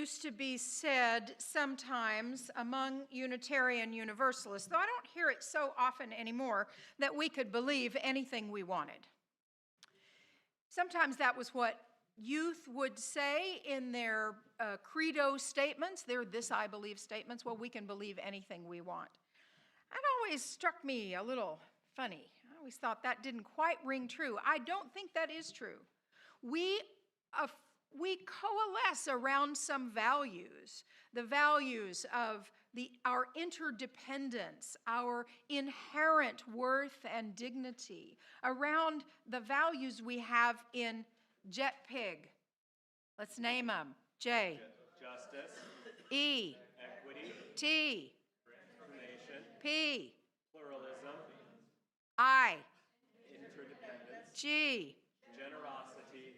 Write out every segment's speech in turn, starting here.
used to be said sometimes among Unitarian Universalists, though I don't hear it so often anymore, that we could believe anything we wanted. Sometimes that was what youth would say in their credo statements, their this I believe statements. Well, we can believe anything we want. That always struck me a little funny. I always thought that didn't quite ring true. I don't think that is true. We coalesce around some values, the values of our interdependence, our inherent worth and dignity, around the values we have in Jet Pig. Let's name them. J. Justice. E. Equity. T. Transformation. P. Pluralism. I. Interdependence. G. Generosity.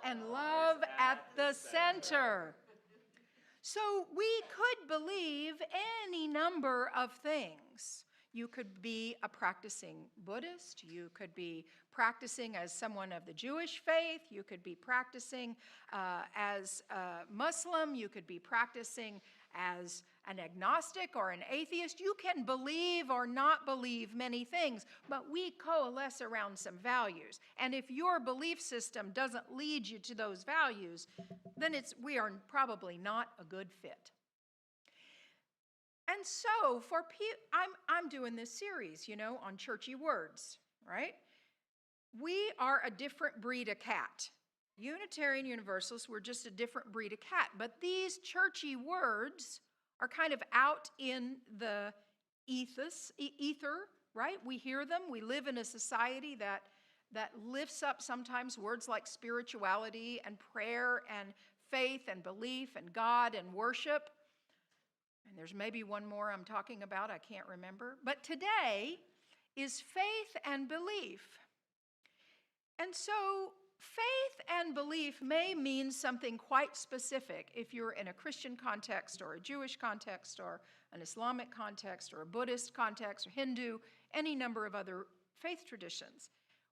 And love at the center. So we could believe any number of things. You could be a practicing Buddhist. You could be practicing as someone of the Jewish faith. You could be practicing as a Muslim. You could be practicing as an agnostic or an atheist. You can believe or not believe many things, but we coalesce around some values. And if your belief system doesn't lead you to those values, then we are probably not a good fit. And so I'm doing this series, on churchy words, right? We are a different breed of cat. Unitarian Universalists, we're just a different breed of cat. But these churchy words are kind of out in the ether, right? We hear them. We live in a society that lifts up sometimes words like spirituality and prayer and faith and belief and God and worship. And there's maybe one more I'm talking about, I can't remember. But today is faith and belief. And so faith and belief may mean something quite specific if you're in a Christian context or a Jewish context or an Islamic context or a Buddhist context or Hindu, any number of other faith traditions.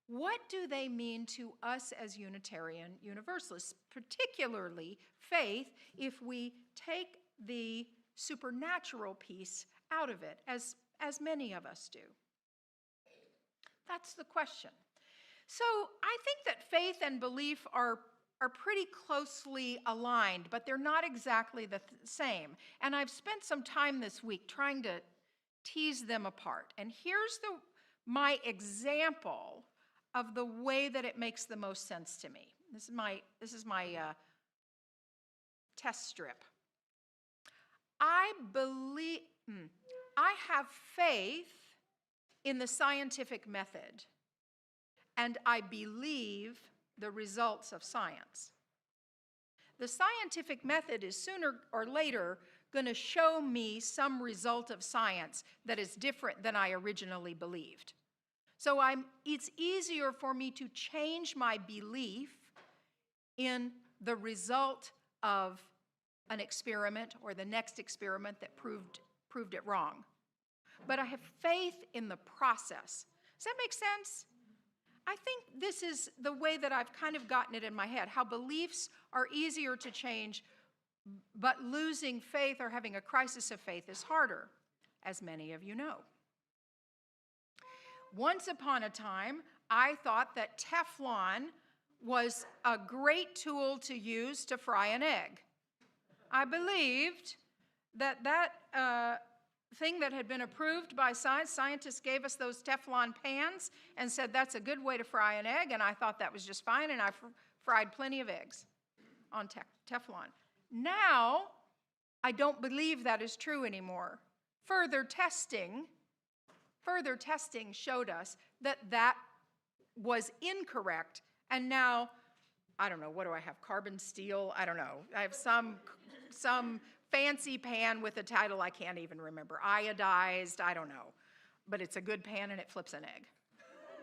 What do they mean to us as Unitarian Universalists, particularly faith, if we take the supernatural piece out of it, as many of us do? That's the question. So I think that faith and belief are pretty closely aligned, but they're not exactly the same. And I've spent some time this week trying to tease them apart. And here's my example of the way that it makes the most sense to me. This is my test strip. I have faith in the scientific method, and I believe the results of science. The scientific method is sooner or later going to show me some result of science that is different than I originally believed. So it's easier for me to change my belief in the result of an experiment or the next experiment that proved it wrong. But I have faith in the process. Does that make sense? I think this is the way that I've kind of gotten it in my head, how beliefs are easier to change, but losing faith or having a crisis of faith is harder, as many of you know. Once upon a time, I thought that Teflon was a great tool to use to fry an egg. I believed that thing that had been approved by science, scientists gave us those Teflon pans and said that's a good way to fry an egg, and I thought that was just fine, and I fried plenty of eggs on Teflon. Now, I don't believe that is true anymore. Further testing showed us that was incorrect, and now, I don't know, what do I have, carbon steel? I don't know. I have some fancy pan with a title I can't even remember. Iodized, I don't know. But it's a good pan and it flips an egg,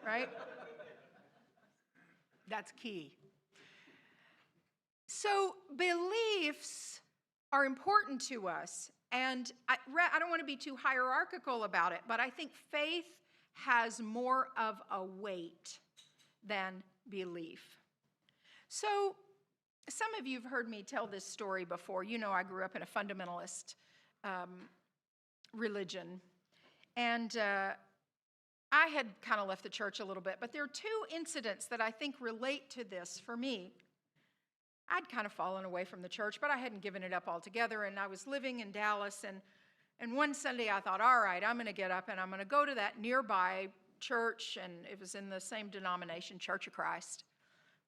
right? That's key. So beliefs are important to us. And I don't want to be too hierarchical about it, but I think faith has more of a weight than belief. So some of you have heard me tell this story before. You know, I grew up in a fundamentalist religion. And I had kind of left the church a little bit, but there are two incidents that I think relate to this for me. I'd kind of fallen away from the church, but I hadn't given it up altogether, and I was living in Dallas, and one Sunday I thought, all right, I'm going to get up and I'm going to go to that nearby church, and it was in the same denomination, Church of Christ.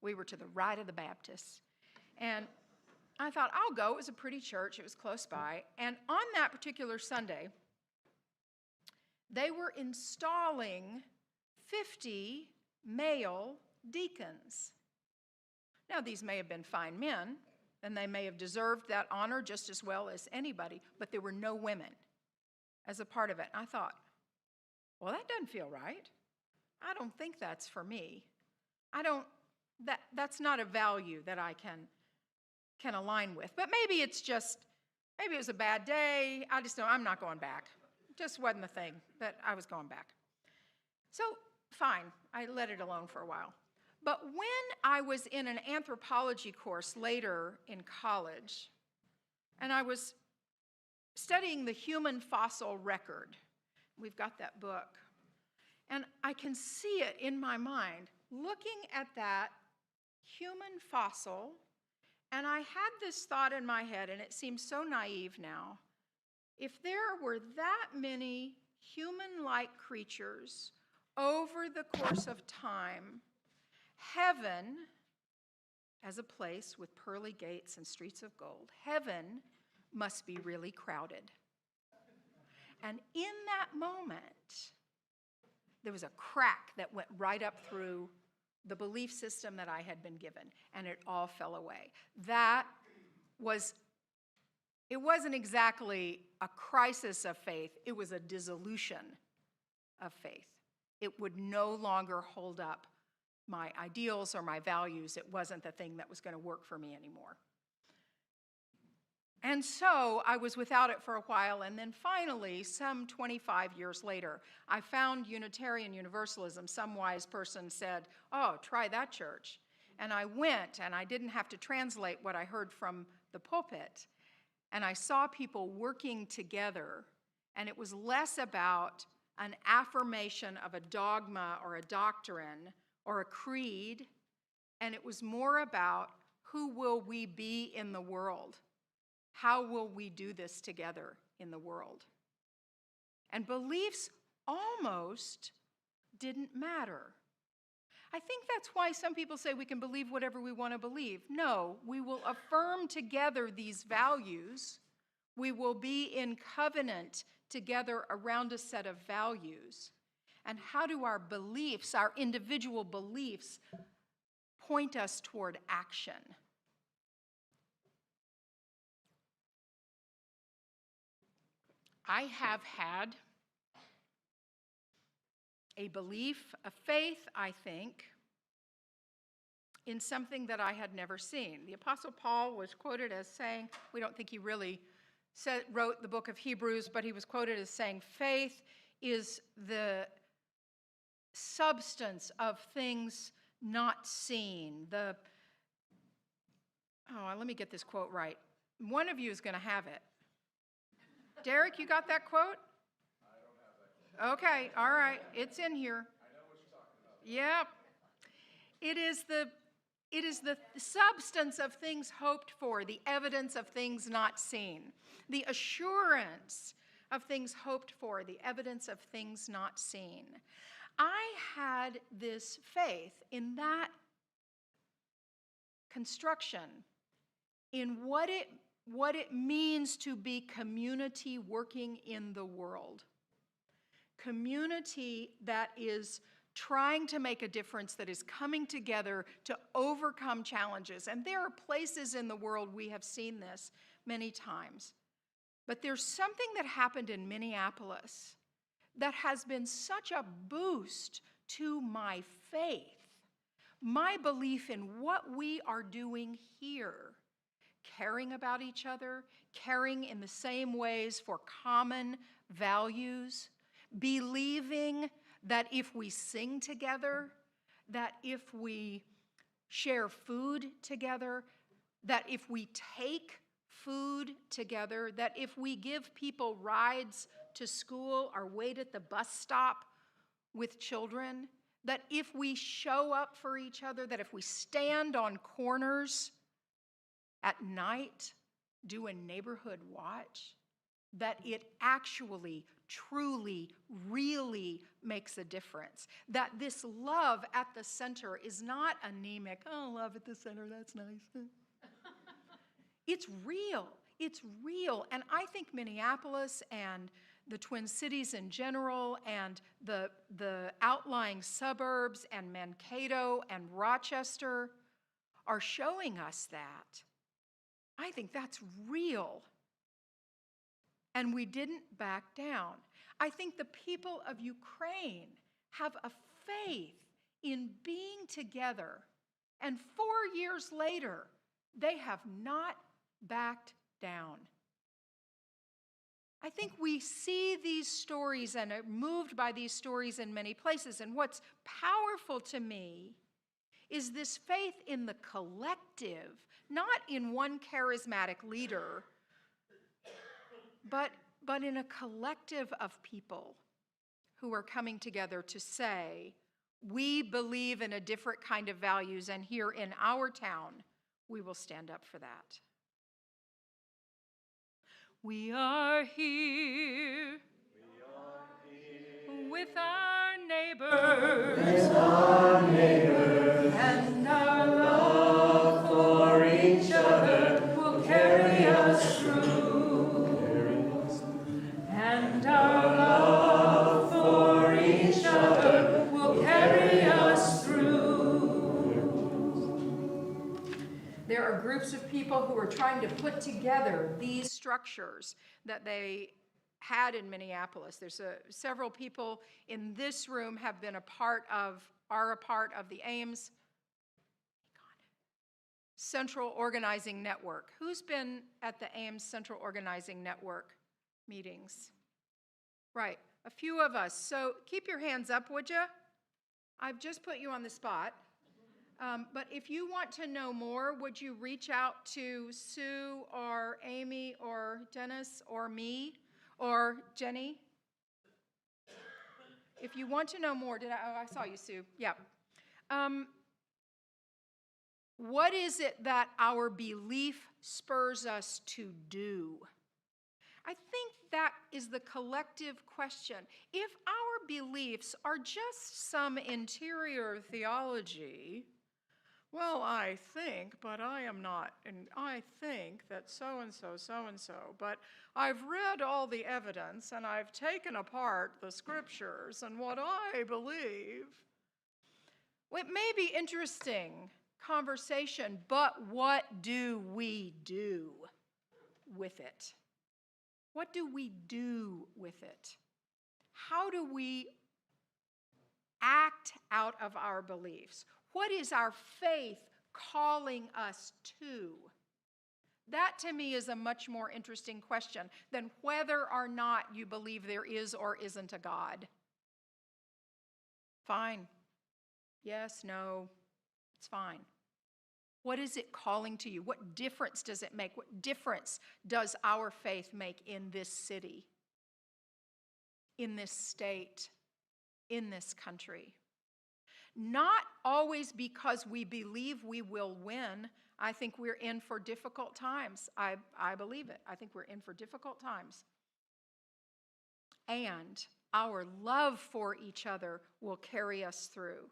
We were to the right of the Baptists. And I thought, I'll go. It was a pretty church. It was close by. And on that particular Sunday, they were installing 50 male deacons. Now, these may have been fine men, and they may have deserved that honor just as well as anybody, but there were no women as a part of it. And I thought, well, that doesn't feel right. I don't think that's for me. That's not a value that I can align with. But maybe it was a bad day. I'm not going back. It just wasn't the thing that I was going back. So, fine, I let it alone for a while. But when I was in an anthropology course later in college, and I was studying the human fossil record, we've got that book, and I can see it in my mind, looking at that human fossil, and I had this thought in my head, and it seems so naive now. If there were that many human-like creatures over the course of time, heaven, as a place with pearly gates and streets of gold, heaven must be really crowded. And in that moment, there was a crack that went right up through the belief system that I had been given, and it all fell away. It wasn't exactly a crisis of faith, it was a dissolution of faith. It would no longer hold up my ideals or my values. It wasn't the thing that was going to work for me anymore. And so I was without it for a while, and then finally, some 25 years later, I found Unitarian Universalism. Some wise person said, oh, try that church. And I went, and I didn't have to translate what I heard from the pulpit. And I saw people working together, and it was less about an affirmation of a dogma or a doctrine or a creed, and it was more about who will we be in the world? How will we do this together in the world? And beliefs almost didn't matter. I think that's why some people say we can believe whatever we want to believe. No, we will affirm together these values. We will be in covenant together around a set of values. And how do our beliefs, our individual beliefs, point us toward action? I have had a belief, a faith, I think, in something that I had never seen. The Apostle Paul was quoted as saying, we don't think he really wrote the book of Hebrews, but he was quoted as saying, faith is the substance of things not seen. Let me get this quote right. One of you is going to have it. Derek, you got that quote? I don't have that quote. Okay, all right, it's in here. I know what you're talking about. Yep. It is the substance of things hoped for, the evidence of things not seen, the assurance of things hoped for, the evidence of things not seen. I had this faith in that construction, in what it means to be community working in the world. Community that is trying to make a difference, that is coming together to overcome challenges. And there are places in the world we have seen this many times. But there's something that happened in Minneapolis that has been such a boost to my faith, my belief in what we are doing here. Caring about each other, caring in the same ways for common values, believing that if we sing together, that if we share food together, that if we take food together, that if we give people rides to school or wait at the bus stop with children, that if we show up for each other, that if we stand on corners at night, do a neighborhood watch, that it actually, truly, really makes a difference. That this love at the center is not anemic. Oh, love at the center, that's nice. It's real. It's real. And I think Minneapolis and the Twin Cities in general and the outlying suburbs and Mankato and Rochester are showing us that. I think that's real. And we didn't back down. I think the people of Ukraine have a faith in being together. And 4 years later, they have not backed down. I think we see these stories and are moved by these stories in many places. And what's powerful to me is this faith in the collective, not in one charismatic leader, but in a collective of people who are coming together to say, we believe in a different kind of values, and here in our town, we will stand up for that. We are here with our neighbors, and our love for each other will carry us through. And our love for each other will carry us through. There are groups of people who are trying to put together these structures that they had in Minneapolis. There's several people in this room have been are a part of the Ames Central Organizing Network. Who's been at the Ames Central Organizing Network meetings? Right, a few of us. So keep your hands up, would you? I've just put you on the spot. But if you want to know more, would you reach out to Sue or Amy or Dennis or me or Jenny? If you want to know more, I saw you, Sue. Yeah. What is it that our belief spurs us to do? I think that is the collective question. If our beliefs are just some interior theology, well, I think, but I am not, and I think that so-and-so, so-and-so, but I've read all the evidence, and I've taken apart the scriptures and what I believe. Well, it may be interesting conversation, but what do we do with it? What do we do with it? How do we act out of our beliefs? What is our faith calling us to? That, to me, is a much more interesting question than whether or not you believe there is or isn't a God. Fine. Yes, no, it's fine. What is it calling to you? What difference does it make? What difference does our faith make in this city, in this state, in this country? Not always because we believe we will win. I think we're in for difficult times. I believe it. I think we're in for difficult times. And our love for each other will carry us through.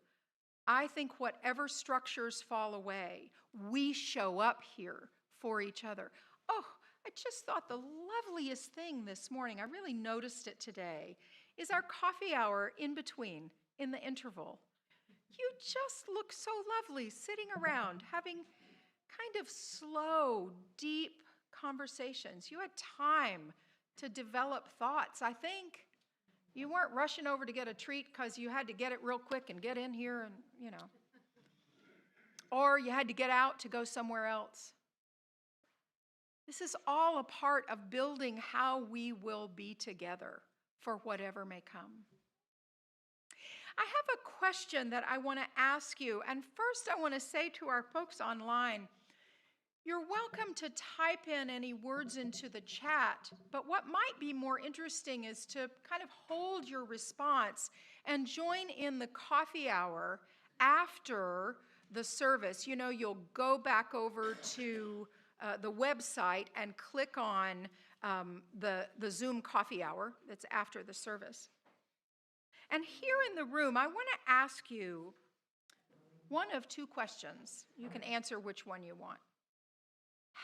I think whatever structures fall away, we show up here for each other. Oh, I just thought the loveliest thing this morning, I really noticed it today, is our coffee hour in between, in the interval. You just look so lovely sitting around, having kind of slow, deep conversations. You had time to develop thoughts, I think. You weren't rushing over to get a treat because you had to get it real quick and get in here and, or you had to get out to go somewhere else. This is all a part of building how we will be together for whatever may come. I have a question that I want to ask you. And first, I want to say to our folks online, You're welcome to type in any words into the chat, but what might be more interesting is to kind of hold your response and join in the coffee hour after the service. You know, you'll go back over to the website and click on the Zoom coffee hour that's after the service. And here in the room, I want to ask you one of two questions. You can answer which one you want.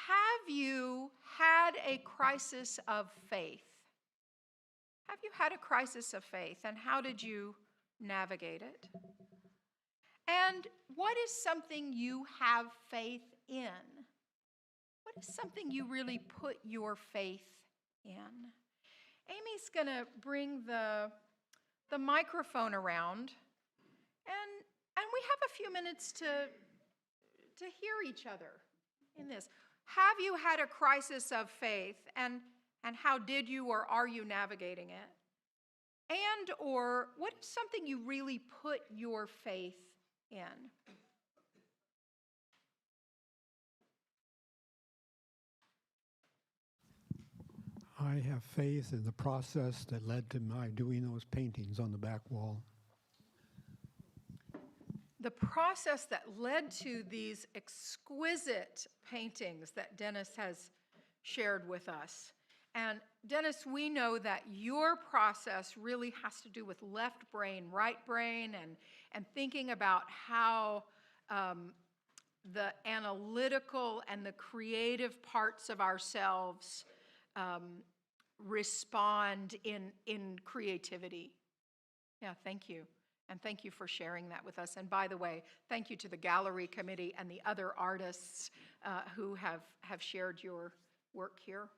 Have you had a crisis of faith? Have you had a crisis of faith, and how did you navigate it? And what is something you have faith in? What is something you really put your faith in? Amy's going to bring the microphone around, and we have a few minutes to hear each other in this. Have you had a crisis of faith, and how did you or are you navigating it? And or what is something you really put your faith in? I have faith in the process that led to my doing those paintings on the back wall. The process that led to these exquisite paintings that Dennis has shared with us. And Dennis, we know that your process really has to do with left brain, right brain, and thinking about how the analytical and the creative parts of ourselves respond in creativity. Yeah, thank you. And thank you for sharing that with us. And by the way, thank you to the gallery committee and the other artists who have shared your work here.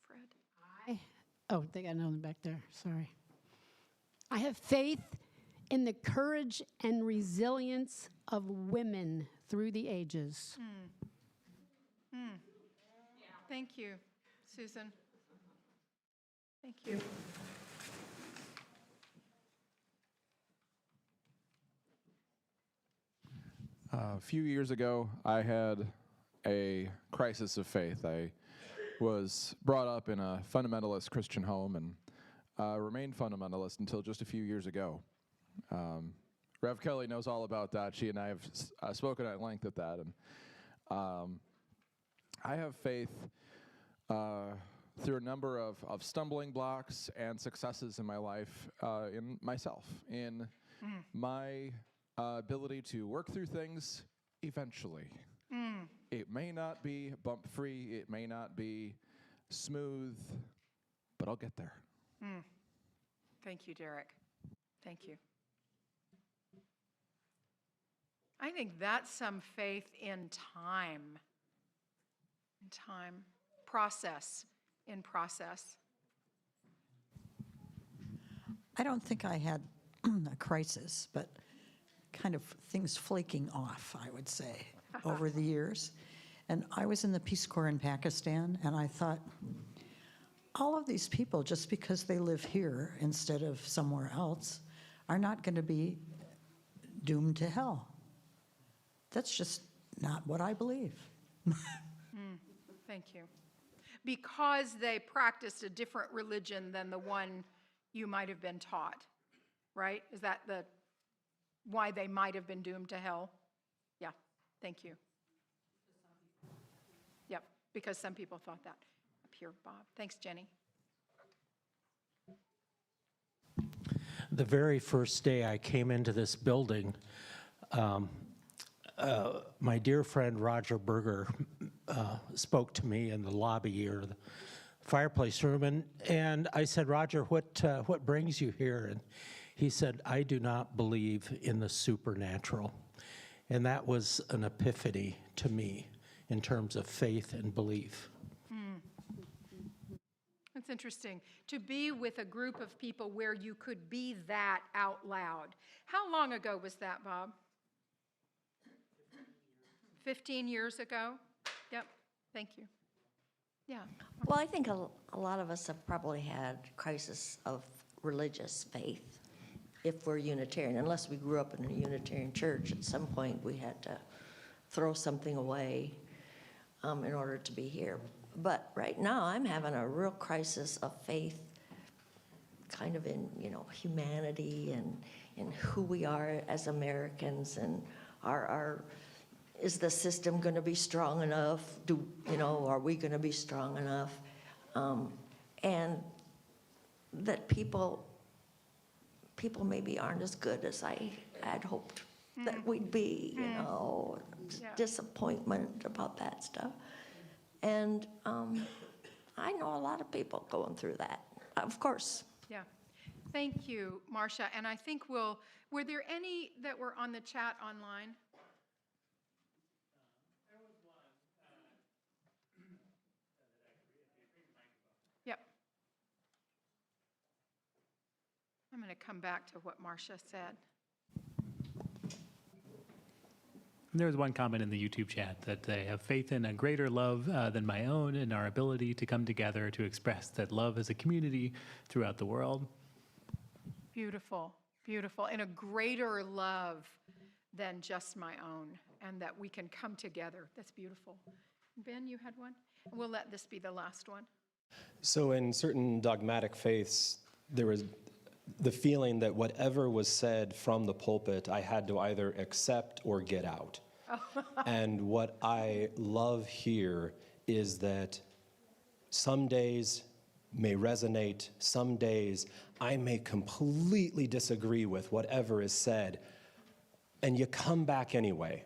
Fred? They got another back there, sorry. I have faith in the courage and resilience of women through the ages. Thank you, Susan. Thank you. A few years ago, I had a crisis of faith. I was brought up in a fundamentalist Christian home and remained fundamentalist until just a few years ago. Rev Kelli knows all about that. She and I have spoken at length at that. And I have faith through a number of stumbling blocks and successes in my life, in myself, in my ability to work through things eventually. It may not be bump-free, it may not be smooth, but I'll get there. Thank you, Derek. Thank you. I think that's some faith in time. In time. Process. In process. I don't think I had a crisis, but kind of things flaking off, I would say, over the years. And I was in the Peace Corps in Pakistan, and I thought, all of these people, just because they live here instead of somewhere else, are not going to be doomed to hell. That's just not what I believe. Thank you. Because they practiced a different religion than the one you might have been taught, right? Is that why they might have been doomed to hell? Yeah, thank you. Yep, because some people thought that. Up here, Bob. Thanks, Jenny. The very first day I came into this building, my dear friend Roger Berger spoke to me in the lobby or the fireplace room, and I said, Roger, what brings you here? And he said, I do not believe in the supernatural. And that was an epiphany to me in terms of faith and belief. That's interesting, to be with a group of people where you could be that out loud. How long ago was that, Bob? 15 years ago? Yep, thank you. Yeah. Well, I think a lot of us have probably had crisis of religious faith if we're Unitarian. Unless we grew up in a Unitarian church, at some point we had to throw something away. in order to be here. But right now, I'm having a real crisis of faith, kind of in, humanity and in who we are as Americans, and is the system going to be strong enough? Are we going to be strong enough? And that people maybe aren't as good as I had hoped that we'd be, disappointment about that stuff. And I know a lot of people going through that, of course. Yeah. Thank you, Marcia. And I think were there any that were on the chat online? There was one. Yep. I'm going to come back to what Marcia said. There was one comment in the YouTube chat that they have faith in a greater love than my own and our ability to come together to express that love as a community throughout the world. Beautiful, beautiful. And a greater love than just my own, and that we can come together. That's beautiful. Ben, you had one? We'll let this be the last one. So in certain dogmatic faiths, there was the feeling that whatever was said from the pulpit, I had to either accept or get out. And what I love here is that some days may resonate, some days I may completely disagree with whatever is said, and you come back anyway.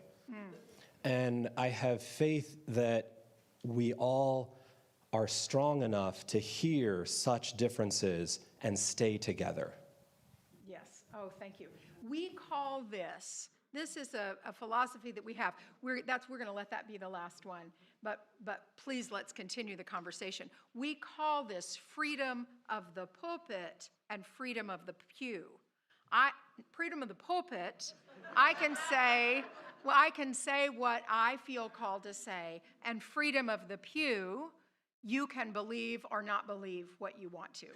And I have faith that we all are strong enough to hear such differences and stay together. Yes. Oh, thank you. We call this is a philosophy that we have. We're going to let that be the last one. But please, let's continue the conversation. We call this freedom of the pulpit and freedom of the pew. Freedom of the pulpit, I can say what I feel called to say, and freedom of the pew, you can believe or not believe what you want to.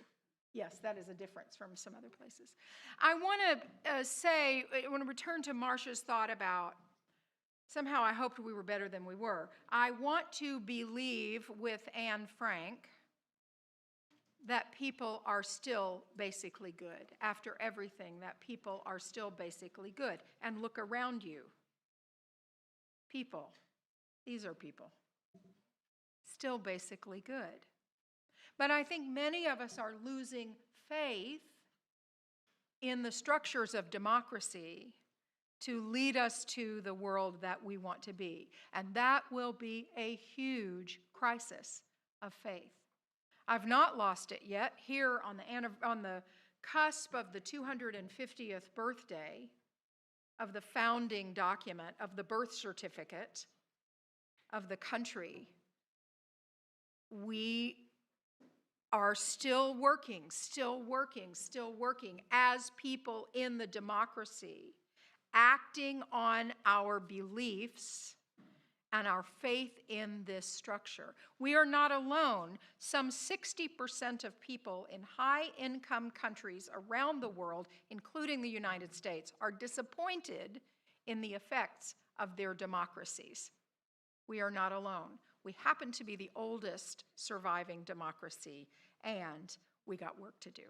Yes, that is a difference from some other places. I want to return to Marcia's thought about, somehow I hoped we were better than we were. I want to believe with Anne Frank that people are still basically good. After everything, that people are still basically good. And look around you. People. These are people. Still basically good. But I think many of us are losing faith in the structures of democracy to lead us to the world that we want to be. And that will be a huge crisis of faith. I've not lost it yet. Here on the cusp of the 250th birthday of the founding document, of the birth certificate of the country, we are still working as people in the democracy, acting on our beliefs and our faith in this structure. We are not alone. Some 60% of people in high-income countries around the world, including the United States, are disappointed in the effects of their democracies. We are not alone. We happen to be the oldest surviving democracy, and we got work to do.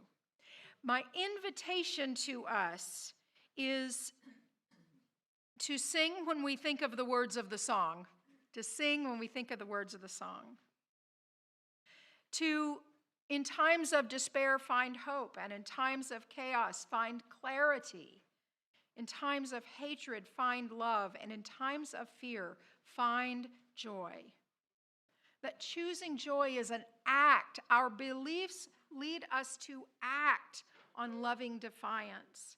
My invitation to us is to sing when we think of the words of the song, to in times of despair, find hope, and in times of chaos, find clarity. In times of hatred, find love, and in times of fear, find joy. That choosing joy is an act. Our beliefs lead us to act on loving defiance.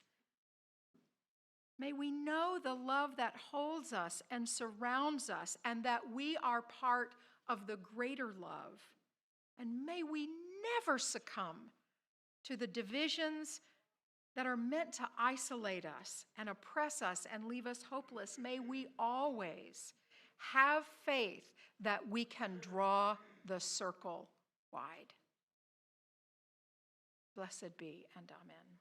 May we know the love that holds us and surrounds us, and that we are part of the greater love. And may we never succumb to the divisions that are meant to isolate us and oppress us and leave us hopeless. May we always have faith that we can draw the circle wide. Blessed be, and amen.